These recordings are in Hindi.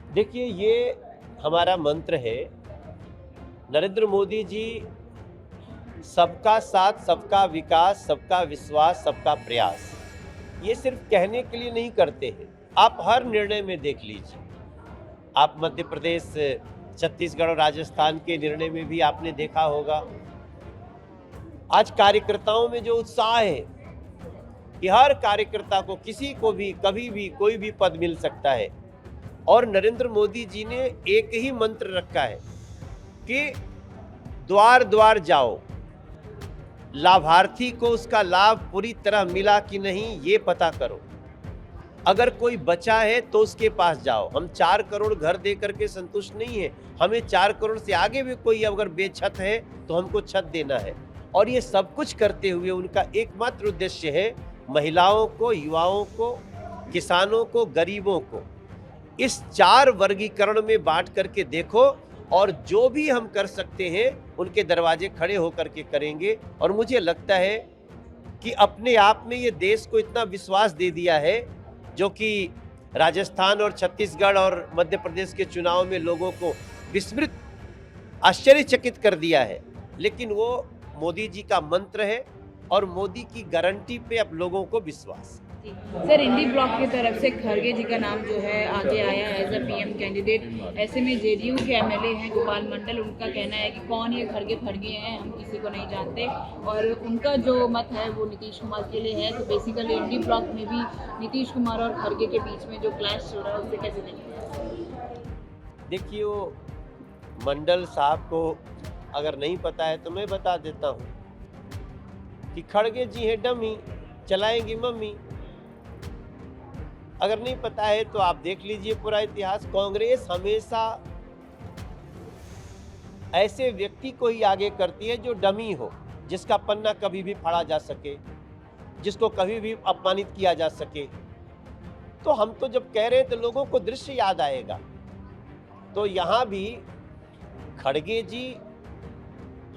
देखिए, ये हमारा मंत्र है। नरेंद्र मोदी जी सबका साथ, सबका विकास, सबका विश्वास, सबका प्रयास, ये सिर्फ कहने के लिए नहीं करते हैं। आप हर निर्णय में देख लीजिए। आप मध्य प्रदेश, छत्तीसगढ़ और राजस्थान के निर्णय में भी आपने देखा होगा। आज कार्यकर्ताओं में जो उत्साह है कि हर कार्यकर्ता को, किसी को भी, कभी भी, कोई भी पद मिल सकता है। और नरेंद्र मोदी जी ने एक ही मंत्र रखा है कि द्वार द्वार जाओ, लाभार्थी को उसका लाभ पूरी तरह मिला कि नहीं ये पता करो। अगर कोई बचा है तो उसके पास जाओ। हम 4 करोड़ घर दे करके संतुष्ट नहीं है, हमें 4 करोड़ से आगे भी कोई अगर बेछत है तो हमको छत देना है। और ये सब कुछ करते हुए उनका एकमात्र उद्देश्य है महिलाओं को, युवाओं को, किसानों को, गरीबों को इस 4 वर्गीकरण में बांट करके देखो, और जो भी हम कर सकते हैं उनके दरवाजे खड़े होकर के करेंगे। और मुझे लगता है कि अपने आप में ये देश को इतना विश्वास दे दिया है, जो कि राजस्थान और छत्तीसगढ़ और मध्य प्रदेश के चुनाव में लोगों को विस्मृत, आश्चर्यचकित कर दिया है। लेकिन वो मोदी जी का मंत्र है और मोदी की गारंटी पे अब लोगों को विश्वास। सर, इंडी ब्लॉक की तरफ से खड़गे जी का नाम जो है आगे आया एज अ पीएम कैंडिडेट। ऐसे में जेडीयू के एमएलए हैं गोपाल मंडल, उनका कहना है कि कौन ये खड़गे हैं, हम किसी को नहीं जानते। और उनका जो मत है वो नीतीश कुमार के लिए है। तो बेसिकली इंडी ब्लॉक में भी नीतीश कुमार और खड़गे के बीच में जो क्लैश हो रहा है उसे कैसे देखें? देखिए, वो मंडल साहब को अगर नहीं पता है तो मैं बता देता हूँ कि खड़गे जी हैं डमी, चलाएंगी मम्मी। अगर नहीं पता है तो आप देख लीजिए पूरा इतिहास। कांग्रेस हमेशा ऐसे व्यक्ति को ही आगे करती है जो डमी हो, जिसका पन्ना कभी भी फाड़ा जा सके, जिसको कभी भी अपमानित किया जा सके। तो हम तो जब कह रहे हैं तो लोगों को दृश्य याद आएगा। तो यहाँ भी खड़गे जी,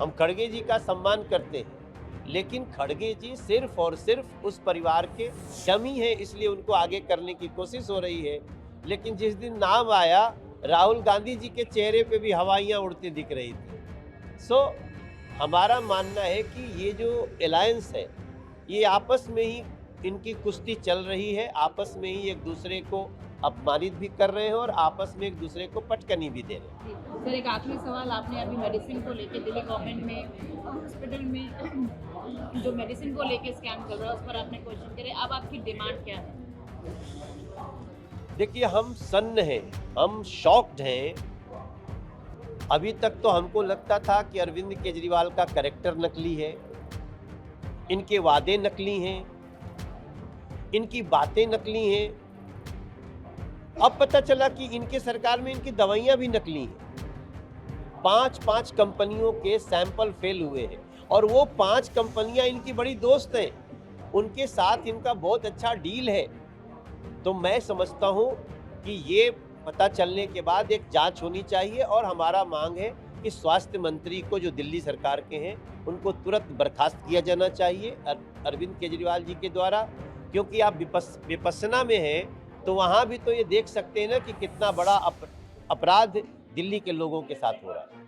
हम खड़गे जी का सम्मान करते हैं, लेकिन खड़गे जी सिर्फ और सिर्फ उस परिवार के डमी हैं, इसलिए उनको आगे करने की कोशिश हो रही है। लेकिन जिस दिन नाम आया, राहुल गांधी जी के चेहरे पे भी हवाइयाँ उड़ती दिख रही थी। हमारा मानना है कि ये जो अलायंस है, ये आपस में ही इनकी कुश्ती चल रही है, आपस में ही एक दूसरे को अपमानित भी कर रहे हैं और आपस में एक दूसरे को पटकनी भी दे रहे हैं। सर, एक आखिरी सवाल, आपने अभी मेडिसिन को लेके दिल्ली गवर्नमेंट में हॉस्पिटल में जो मेडिसिन को लेके स्कैम कर रहा है उस पर आपने क्वेश्चन करे, अब आपकी डिमांड क्या है? देखिए, हम सन्न हैं, हम शॉक्ड हैं। अभी तक तो हमको लगता था कि अरविंद केजरीवाल का कैरेक्टर नकली है, इनके वादे नकली हैं, इनकी बातें नकली हैं। अब पता चला कि इनके सरकार में इनकी दवाइयां भी नकली हैं। 5 कंपनियों के सैंपल फेल हुए हैं और वो 5 कंपनियां इनकी बड़ी दोस्त हैं, उनके साथ इनका बहुत अच्छा डील है। तो मैं समझता हूं कि ये पता चलने के बाद एक जांच होनी चाहिए और हमारा मांग है कि स्वास्थ्य मंत्री को, जो दिल्ली सरकार के हैं, उनको तुरंत बर्खास्त किया जाना चाहिए अरविंद केजरीवाल जी के द्वारा। क्योंकि आप विपස්සना में हैं तो वहाँ भी तो ये देख सकते हैं ना कि कितना बड़ा अपराध दिल्ली के लोगों के साथ हो रहा है।